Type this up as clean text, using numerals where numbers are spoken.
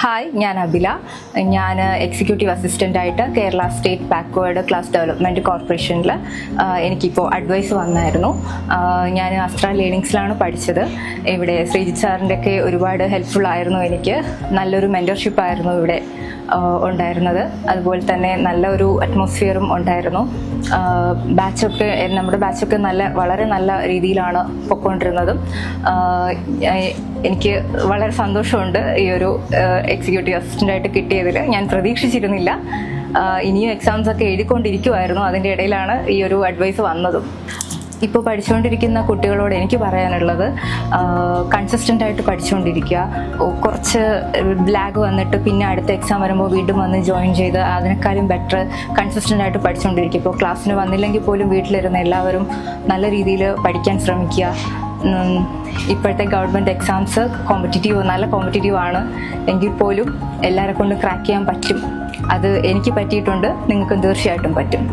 Hi, ഞാൻ അബില. ഞാൻ executive അസിസ്റ്റൻ്റായിട്ട് Kerala state backward class development കോർപ്പറേഷനിൽ എനിക്കിപ്പോൾ അഡ്വൈസ് വന്നായിരുന്നു. ഞാൻ അസ്ട്ര ലേണിങ്സിലാണ് പഠിച്ചത്. ഇവിടെ ശ്രീജിത്ത് സാറിൻ്റെയൊക്കെ ഒരുപാട് ഹെൽപ്ഫുൾ ആയിരുന്നു. എനിക്ക് നല്ലൊരു മെൻറ്റർഷിപ്പായിരുന്നു ഇവിടെ ഉണ്ടായിരുന്നത്. അതുപോലെ തന്നെ നല്ലൊരു അറ്റ്മോസ്ഫിയറും ഉണ്ടായിരുന്നു. നമ്മുടെ ബാച്ചൊക്കെ വളരെ നല്ല രീതിയിലാണ് പൊയ്ക്കൊണ്ടിരുന്നതും. എനിക്ക് വളരെ സന്തോഷമുണ്ട് ഈ ഒരു എക്സിക്യൂട്ടീവ് അസിസ്റ്റൻ്റായിട്ട് കിട്ടിയതിൽ. ഞാൻ പ്രതീക്ഷിച്ചിരുന്നില്ല. ഇനിയും എക്സാംസ് ഒക്കെ എഴുതിക്കൊണ്ടിരിക്കുമായിരുന്നു. അതിൻ്റെ ഇടയിലാണ് ഈ ഒരു അഡ്വൈസ് വന്നതും. ഇപ്പോൾ പഠിച്ചുകൊണ്ടിരിക്കുന്ന കുട്ടികളോട് എനിക്ക് പറയാനുള്ളത്, കൺസിസ്റ്റൻ്റായിട്ട് പഠിച്ചുകൊണ്ടിരിക്കുക. കുറച്ച് ലാഗ് വന്നിട്ട് പിന്നെ അടുത്ത എക്സാം വരുമ്പോൾ വീണ്ടും വന്ന് ജോയിൻ ചെയ്ത് അതിനേക്കാളും ബെറ്റർ കൺസിസ്റ്റൻ്റായിട്ട് പഠിച്ചുകൊണ്ടിരിക്കുക. ഇപ്പോൾ ക്ലാസ്സിന് വന്നില്ലെങ്കിൽ പോലും വീട്ടിലിരുന്ന് എല്ലാവരും നല്ല രീതിയിൽ പഠിക്കാൻ ശ്രമിക്കുക. ഇപ്പോഴത്തെ ഗവൺമെൻറ് എക്സാംസ് നല്ല കോമ്പറ്റീറ്റീവ് ആണ്. എങ്കിൽ പോലും എല്ലാവരെ കൊണ്ടും ക്രാക്ക് ചെയ്യാൻ പറ്റും. അത് എനിക്ക് പറ്റിയിട്ടുണ്ട്. നിങ്ങൾക്കും തീർച്ചയായിട്ടും പറ്റും.